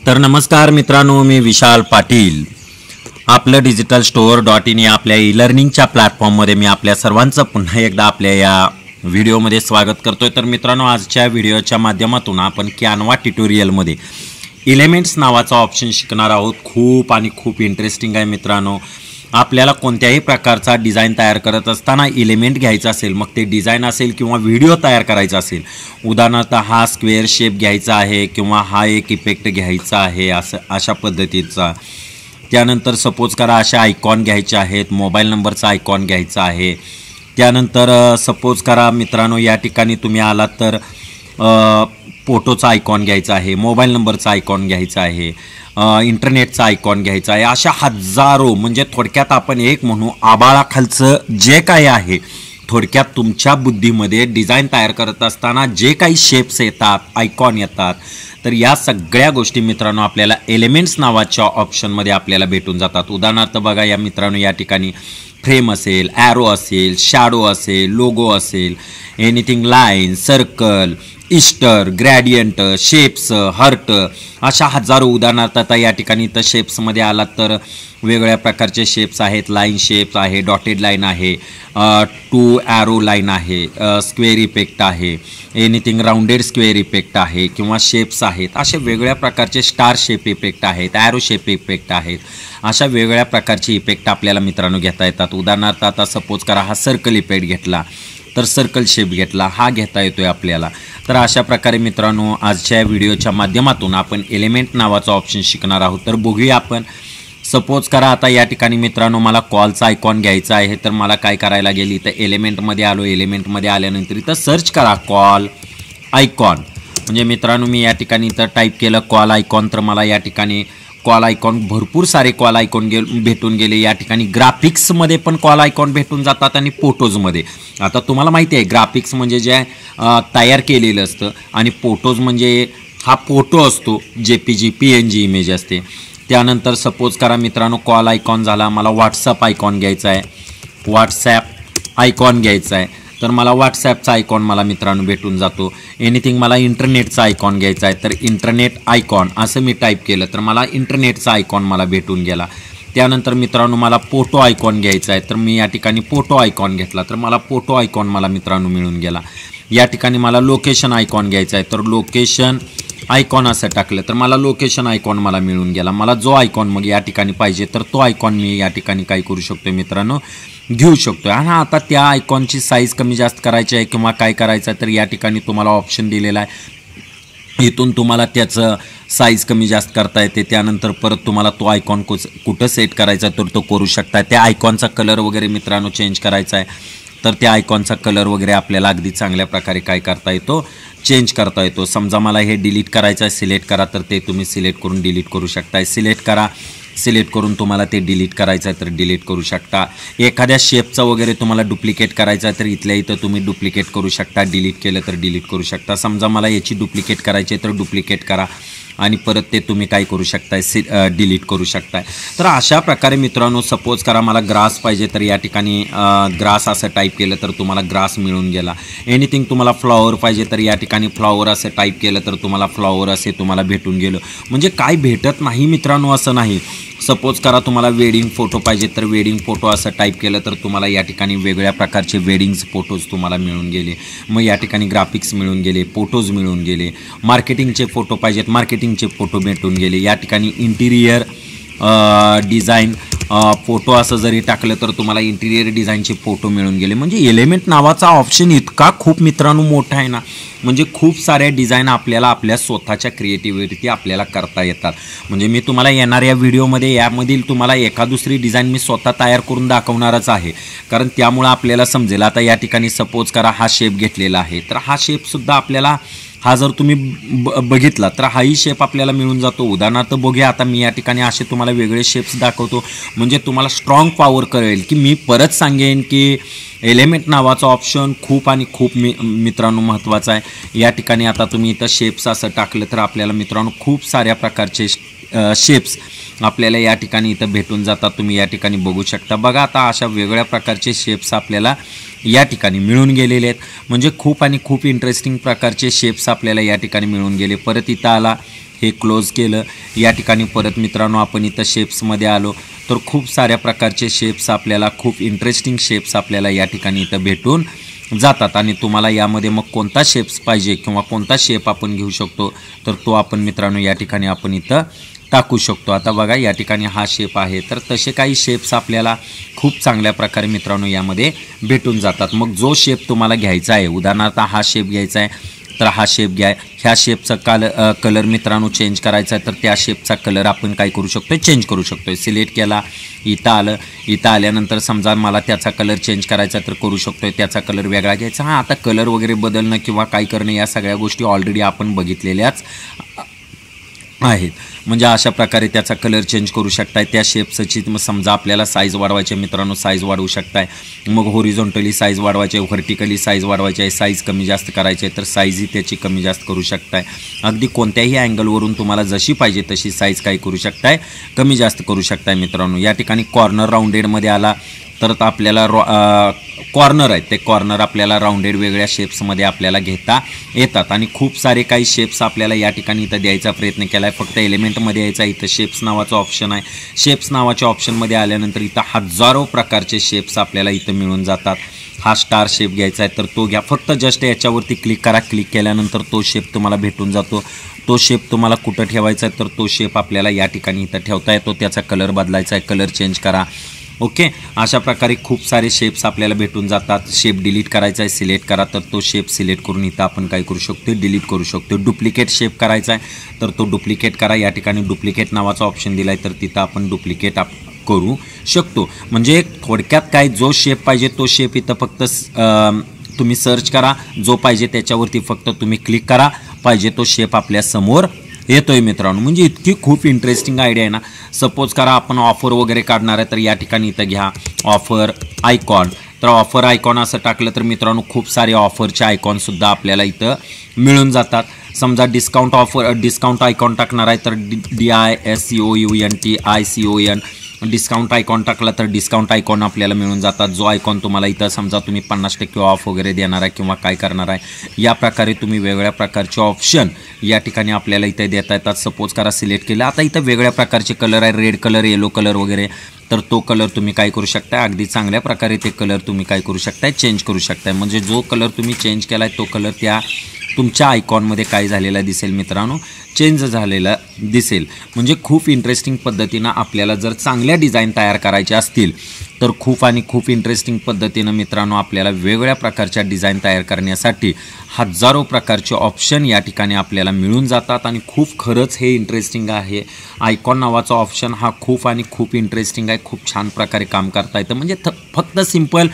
तर नमस्कार मित्रांनो, मी विशाल पाटील. आपलं डिजिटल स्टोअर .in या आपल्या ई लर्निंगच्या प्लॅटफॉर्ममध्ये मी आपल्या सर्वांचं पुन्हा एकदा आपल्या या व्हिडिओमध्ये स्वागत करतोय. तर मित्रांनो, आजच्या व्हिडिओच्या माध्यमातून आपण कॅनवा ट्युटोरियलमध्ये एलिमेंट्स नावाचा ऑप्शन शिकणार आहोत. खूप इंटरेस्टिंग आहे मित्रांनो. आपल्याला कोणत्याही प्रकारचा डिझाईन तयार करत असताना एलिमेंट घ्यायचा असेल, मग ते डिझाईन असेल किंवा व्हिडिओ तयार करायचा असेल, उदाहरणार्थ हा स्क्वेअर शेप घ्यायचा आहे किंवा हा एक इफेक्ट घ्यायचा आहे अशा पद्धतीचा. त्यानंतर सपोज करा असे आयकॉन घ्यायचे आहेत, मोबाईल नंबरचा आयकॉन घ्यायचा आहे. त्यानंतर सपोज करा मित्रांनो, या ठिकाणी तुम्ही आलात तर फोटोचा आयकॉन घ्यायचा आहे, मोबाईल नंबरचा आयकॉन घ्यायचा आहे, इंटरनेटचा आयकॉन घ्यायचा आहे. अशा हजारो, म्हणजे थोडक्यात आपण एक म्हणू आभाळाखालचं जे काही आहे, थोडक्यात तुमच्या बुद्धीमध्ये डिझाईन तयार करत असताना जे काही शेप्स येतात, आयकॉन येतात, तर या सगळ्या गोष्टी मित्रांनो आपल्याला एलिमेंट्स नावाच्या ऑप्शनमध्ये आपल्याला भेटून जातात. उदाहरणार्थ बघा या मित्रांनो, या ठिकाणी फ्रेम असेल, ॲरो असेल, शॅडो असेल, लोगो असेल, anything line, circle, Easter, gradient, shapes, heart, अशा हजारो. उदाहरणार्थ आता या ठिकाणी तर शेप्समध्ये आलात तर वेगवेगळ्या प्रकारचे शेप्स आहेत. लाईन शेप्स आहे, डॉटेड लाईन आहे, टू ॲरो लाईन आहे, स्क्वेअर इफेक्ट आहे, एनिथिंग राऊंडेड स्क्वेअर इफेक्ट आहे किंवा शेप्स आहेत. असे वेगवेगळ्या प्रकारचे स्टार शेप इफेक्ट आहेत, ॲरो शेप इफेक्ट आहेत. अशा वेगवेगळ्या प्रकारचे इफेक्ट आपल्याला मित्रांनो घेता येतात. उदाहरणार्थ आता सपोज करा हा सर्कल इफेक्ट घेतला तर सर्कल शेप घेतला, हा घेता येतोय आपल्याला. तर अशा प्रकारे मित्रांनो आजच्या व्हिडिओच्या माध्यमातून आपण एलिमेंट नावाचा ऑप्शन शिकणार आहोत. तर बघूया आपण. सपोज करा आता या ठिकाणी मित्रांनो मला कॉलचा आयकॉन घ्यायचा आहे, तर मला काय करायला गेली तर एलिमेंटमध्ये आलो. एलिमेंटमध्ये आल्यानंतर इथं सर्च करा कॉल आयकॉन. म्हणजे मित्रांनो मी या ठिकाणी तर टाईप केलं कॉल आयकॉन, तर मला या ठिकाणी कॉल आयकॉन भरपूर सारे कॉल आयकॉन भेटून गेले. या ठिकाणी ग्राफिक्समध्ये पण कॉल आयकॉन भेटून जातात आणि फोटोजमध्ये. आता तुम्हाला माहिती आहे ग्राफिक्स म्हणजे जे तयार केलेलं असतं आणि फोटोज म्हणजे हा फोटो असतो, JPG PNG इमेज असते. त्यानंतर सपोज करा मित्रांनो कॉल आयकॉन झाला, मला व्हॉट्सअप आयकॉन घ्यायचा आहे, व्हॉट्सॲप आयकॉन घ्यायचा आहे, तर मला व्हॉट्सॲपचा आयकॉन मला मित्रांनो भेटून जातो. एनिथिंग मला इंटरनेटचा आयकॉन घ्यायचा आहे, तर इंटरनेट आयकॉन असं मी टाईप केलं तर मला इंटरनेटचा आयकॉन मला भेटून गेला. त्यानंतर मित्रांनो मला फोटो आयकॉन घ्यायचा आहे, तर मी या ठिकाणी फोटो आयकॉन घेतला तर मला फोटो आयकॉन मला मित्रांनो मिळून गेला. या ठिकाणी मला लोकेशन आयकॉन घ्यायचा आहे, तर लोकेशन आयकॉन असं टाकलं तर मला लोकेशन आयकॉन मला मिळून गेला. मला जो आयकॉन मग या ठिकाणी पाहिजे तर तो आयकॉन मी या ठिकाणी काय करू शकतो मित्रांनो घेऊ शकतो. आणि आता त्या आयकॉनची साईज कमी जास्त करायची आहे किंवा काय करायचं आहे तर या ठिकाणी तुम्हाला ऑप्शन दिलेला आहे. इथून तुम्हाला त्याचं साईज कमी जास्त करता येते. त्यानंतर परत तुम्हाला तो आयकॉन कुठं सेट करायचा तर तो करू शकता. त्या आयकॉनचा कलर वगैरे मित्रांनो चेंज करायचा आहे, तर त्या आयकॉनचा कलर वगैरे आपल्याला अगदी चांगल्या प्रकारे काय करता येतो, चेंज करता येतो. समजा मला हे डिलीट करायचं आहे, सिलेक्ट करा, तर ते तुम्ही सिलेक्ट करून डिलीट करू शकता. सिलेक्ट करा, सिलेक्ट करून तुम्हाला ते डिलीट करायचं आहे तर डिलीट करू शकता. एखाद्या शेपचा वगैरे तुम्हाला डुप्लिकेट करायचा आहे तर इथल्या इथं तुम्ही डुप्लिकेट करू शकता. डिलीट केलं तर डिलीट करू शकता. समजा मला याची डुप्लिकेट करायची आहे तर डुप्लिकेट करा आणि परत ते तुम्ही काय करू शकताय, डिलीट करू शकताय. तर अशा प्रकारे मित्रांनो सपोज करा मला ग्रास पाहिजे तर या ठिकाणी ग्रास असं टाईप केलं तर तुम्हाला ग्रास मिळून गेला. एनिथिंग तुम्हाला फ्लॉवर पाहिजे तर या ठिकाणी फ्लॉवर असं टाईप केलं तर तुम्हाला फ्लॉवर असे तुम्हाला भेटून गेलं. म्हणजे काय भेटत नाही मित्रांनो असं नाही. सपोज करा तुम्हाला वेडिंग फोटो पाहिजे तर वेडिंग फोटो असं टाईप केलं तर तुम्हाला या ठिकाणी वेगवेगळ्या प्रकारचे वेडिंग्स फोटोज तुम्हाला मिळून गेले. मग या ठिकाणी ग्राफिक्स मिळून गेले, फोटोज मिळून गेले. मार्केटिंगचे फोटो पाहिजेत, मार्केटिंगचे फोटो भेटून गेले. या ठिकाणी इंटिरियर डिझाईन फोटो असं जरी टाकलं तर तुम्हाला इंटिरियर डिझाईनचे फोटो मिळून गेले. म्हणजे एलिमेंट नावाचा ऑप्शन इतका खूप मित्रांनो मोठा आहे ना, म्हणजे खूप साऱ्या डिझाईन आपल्याला आपल्या स्वतःच्या क्रिएटिव्हिटी आपल्याला करता येतात. म्हणजे मी तुम्हाला येणाऱ्या व्हिडिओमध्ये यामधील तुम्हाला एका दुसरी डिझाईन मी स्वतः तयार करून दाखवणारच आहे, कारण त्यामुळं आपल्याला समजेल. आता या ठिकाणी सपोज करा हा शेप घेतलेला आहे, तर हा शेपसुद्धा आपल्याला हा जर तुम्ही बघितला तर हाही शेप आपल्याला मिळून जातो. उदाहरणार्थ बघूया आता मी या ठिकाणी असे तुम्हाला वेगळे शेप्स दाखवतो, म्हणजे तुम्हाला स्ट्रॉंग पॉवर कळेल. की मी परत सांगेन की एलिमेंट नावाचा ऑप्शन खूप आणि खूप मित्रांनो महत्त्वाचा आहे. या ठिकाणी आता तुम्ही इथं शेप्स असं टाकलं तर आपल्याला मित्रांनो खूप साऱ्या प्रकारचे शेप्स आपल्याला या ठिकाणी इथं भेटून जातात. तुम्ही या ठिकाणी बघू शकता. बघा आता अशा वेगवेगळ्या प्रकारचे शेप्स आपल्याला या ठिकाणी मिळून गेलेले आहेत. म्हणजे खूप आणि खूप इंटरेस्टिंग प्रकारचे शेप्स आपल्याला या ठिकाणी मिळून गेले. परत इथं आला हे क्लोज केलं. या ठिकाणी परत मित्रांनो आपण इथं शेप्समध्ये आलो तर खूप साऱ्या प्रकारचे शेप्स आपल्याला, खूप इंटरेस्टिंग शेप्स आपल्याला या ठिकाणी इथं भेटून जातात. आणि तुम्हाला यामध्ये मग कोणता शेप्स पाहिजे किंवा कोणता शेप आपण घेऊ शकतो तर तो आपण मित्रांनो या ठिकाणी आपण इथं टाकू शकतो. आता बघा या ठिकाणी हा शेप आहे, तर तसे काही शेप्स आपल्याला खूप चांगल्या प्रकारे मित्रांनो यामध्ये भेटून जातात. मग जो शेप तुम्हाला घ्यायचा आहे, उदाहरणार्थ हा शेप घ्यायचा आहे तर हा शेप घ्या. ह्या शेपचा कलर मित्रांनो चेंज करायचा आहे तर त्या शेपचा कलर आपण काय करू शकतो, चेंज करू शकतो. सिलेक्ट केला, इथं आलं, इथं आल्यानंतर समजा मला त्याचा कलर चेंज करायचा तर करू शकतो, त्याचा कलर वेगळा घ्यायचा. हां, आता कलर वगैरे बदलणं किंवा काय करणं या सगळ्या गोष्टी ऑलरेडी आपण बघितलेल्याच आहेत. म्हणजे अशा प्रकारे त्याचा कलर चेंज करू शकताय. त्या शेप्सची समजा आपल्याला साईज वाढवायची मित्रांनो, साईज वाढवू शकताय. मग होरिझॉन्टली साईज वाढवायची आहे, व्हर्टिकली साईज वाढवायची आहे, साईज कमी जास्त करायची आहे तर साईजही त्याची कमी जास्त करू शकताय. अगदी कोणत्याही अँगलवरून तुम्हाला जशी पाहिजे तशी साईज काय करू शकताय, कमी जास्त करू शकताय मित्रांनो. या ठिकाणी कॉर्नर राऊंडेडमध्ये आला तर आपल्याला कॉर्नर आहेत ते कॉर्नर आपल्याला राऊंडेड वेगळ्या शेप्समध्ये आपल्याला घेता येतात. आणि खूप सारे काही शेप्स आपल्याला या ठिकाणी इथं द्यायचा प्रयत्न केला आहे. फक्त एलिमेंटमध्ये यायचा, इथं शेप्स नावाचं ऑप्शन आहे. शेप्स नावाच्या ऑप्शनमध्ये आल्यानंतर इथं हजारो प्रकारचे शेप्स आपल्याला इथं मिळून जातात. हा स्टार शेप घ्यायचा आहे तर तो घ्या. फक्त जस्ट याच्यावरती क्लिक करा. क्लिक केल्यानंतर तो शेप तुम्हाला भेटून जातो. तो शेप तुम्हाला कुठं ठेवायचा आहे तर तो शेप आपल्याला या ठिकाणी इथं ठेवता येतो. त्याचा कलर बदलायचा आहे, कलर चेंज करा. ओके, अशा प्रकारे खूप सारे शेप्स आपल्याला भेटून जातात. शेप डिलीट करायचा आहे, सिलेक्ट करा तर तो शेप सिलेक्ट करून इथं आपण काय करू शकतो, डिलीट करू शकतो. डुप्लिकेट शेप करायचा आहे तर तो डुप्लिकेट करा. या ठिकाणी डुप्लिकेट नावाचा ऑप्शन दिला आहे तर तिथं आपण डुप्लिकेट करू शकतो. म्हणजे थोडक्यात काय, जो शेप पाहिजे तो शेप इथं फक्त तुम्ही सर्च करा, जो पाहिजे त्याच्यावरती फक्त तुम्ही क्लिक करा, पाहिजे तो शेप आपल्या समोर येतोय मित्रांनो. म्हणजे इतकी खूप इंटरेस्टिंग आयडिया आहे ना. सपोज करा आपण ऑफर वगैरे काढणार आहे तर या ठिकाणी इथं घ्या ऑफर आयकॉन. तर ऑफर आयकॉन असं टाकलं तर मित्रांनो खूप सारे ऑफरचे आयकॉनसुद्धा आपल्याला इथं मिळून जातात. समजा डिस्काउंट आयकॉन टाकणार आहे तर DISCOUNT डिस्काउंट आयकॉन टाकला तर डिस्काउंट आयकॉन आपल्याला मिळून जातात. जो आयकॉन तुम्हाला इथं समजा तुम्ही 50% ऑफ वगैरे देणार आहे किंवा काय करणार आहे, या प्रकारे तुम्ही वेगवेगळ्या प्रकारचे ऑप्शन या ठिकाणी आपल्याला इथे देता येतात. सपोज करा सिलेक्ट केलं. आता इथं वेगळ्या प्रकारचे कलर आहे, रेड कलर, येलो कलर वगैरे, तर तो कलर तुम्ही काय करू शकता, अगदी चांगल्या प्रकारे ते कलर तुम्ही काय करू शकताय, चेंज करू शकताय. म्हणजे जो कलर तुम्ही चेंज केला आहे तो कलर त्या तुमच्या आयकॉनमध्ये काय झालेला दिसेल मित्रांनो, चेंज झालेला दिसेल. म्हणजे खूप इंटरेस्टिंग पद्धतीनं आपल्याला जर चांगल्या डिझाईन तयार करायच्या असतील तर खूप इंटरेस्टिंग पद्धतीनं मित्रांनो आपल्याला वेगवेगळ्या प्रकारच्या डिझाईन तयार करण्यासाठी हजारो प्रकारचे ऑप्शन या ठिकाणी आपल्याला मिळून जातात. आणि खरंच हे इंटरेस्टिंग आहे. आयकॉन नावाचा ऑप्शन हा खूप इंटरेस्टिंग आहे. खूप छान प्रकारे काम करता येतं. म्हणजे फक्त सिंपल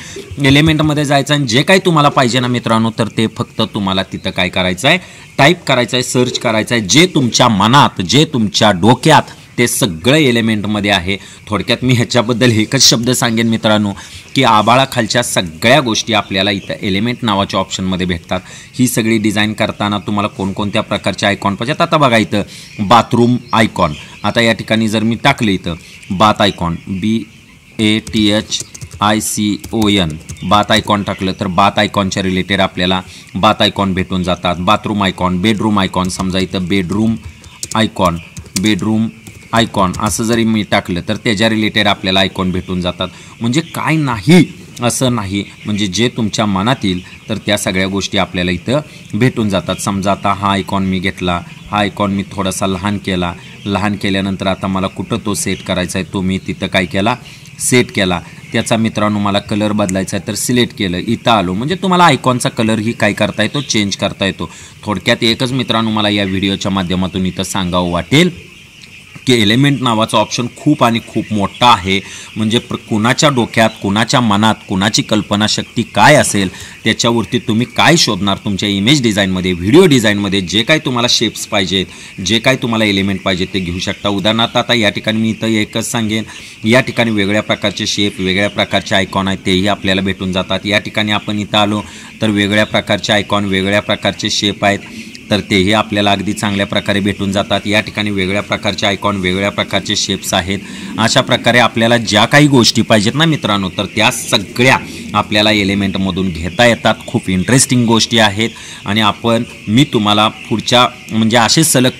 एलिमेंटमध्ये जायचं आणि जे काही तुम्हाला पाहिजे ना मित्रांनो तर ते फक्त तुम्हाला तिथं काय करायचं आहे, टाईप करायचं आहे, सर्च करायचं आहे. जे तुमच्या मनात, जे तुमच्या डोक्यात, ते सगळं एलिमेंटमध्ये आहे. थोडक्यात मी ह्याच्याबद्दल एकच शब्द सांगेन मित्रांनो की आबाळाखालच्या सगळ्या गोष्टी आपल्याला इथं एलिमेंट नावाच्या ऑप्शनमध्ये भेटतात. ही सगळी डिझाईन करताना तुम्हाला कोणकोणत्या प्रकारचे आयकॉन पाहिजेत. आता बघा इथं बाथरूम आयकॉन. आता या ठिकाणी जर मी टाकले इथं bath icon, BATHICON bath icon टाकलं तर बाथ आयकॉनच्या रिलेटेड आपल्याला बाथ आयकॉन भेटून जातात. बाथरूम आयकॉन, बेडरूम आयकॉन, समजा इथं बेडरूम आयकॉन असं जरी मी टाकलं तर त्याच्या रिलेटेड आपल्याला आयकॉन भेटून जातात. म्हणजे काय नाही असं नाही, म्हणजे जे तुमच्या मनात येईल तर त्या सगळ्या गोष्टी आपल्याला इथं भेटून जातात. समजा आता हा आयकॉन मी घेतला, हा आयकॉन मी थोडासा लहान केल्यानंतर आता मला कुठं तो सेट करायचा आहे तो मी तिथं काय केला, सेट केला. त्याचा मित्रांनो मला कलर बदलायचा आहे तर सिलेक्ट केलं, इथं आलो. म्हणजे तुम्हाला आयकॉनचा कलर ही काय करता येतो, चेंज करता येतो. थोडक्यात एकच मित्रांनो मला या व्हिडिओच्या माध्यमातून इथं सांगावं वाटेल की एलिमेंट नावाचा ऑप्शन खूप मोठा आहे. म्हणजे कुणाच्या डोक्यात, कुणाच्या मनात, कुणाची कल्पनाशक्ती काय असेल त्याच्यावरती तुम्ही काय शोधणार तुमच्या इमेज डिझाईनमध्ये, व्हिडिओ डिझाईनमध्ये. जे काही तुम्हाला शेप्स पाहिजेत, जे काही तुम्हाला एलिमेंट पाहिजेत ते घेऊ शकता. उदाहरणार्थ आता या ठिकाणी मी इथं एकच सांगेन, या ठिकाणी वेगळ्या प्रकारचे शेप, वेगळ्या प्रकारचे आयकॉन आहेत तेही आपल्याला भेटून जातात. या ठिकाणी आपण इथं आलो तर वेगळ्या प्रकारचे आयकॉन, वेगळ्या प्रकारचे शेप आहेत तर तेही आपल्याला अगदी चांगल्या प्रकारे भेटून जातात. या ठिकाणी वेगळ्या प्रकारचे आयकॉन, वेगळ्या प्रकारचे शेप्स आहेत. अशा प्रकारे आपल्याला ज्या काही गोष्टी पाहिजेत ना मित्रांनो तर त्या सगळ्या आपल्याला एलिमेंटमधून घेता येतात. खूप इंटरेस्टिंग गोष्टी आहेत आणि मी तुम्हाला पुढच्या म्हणजे असे सलग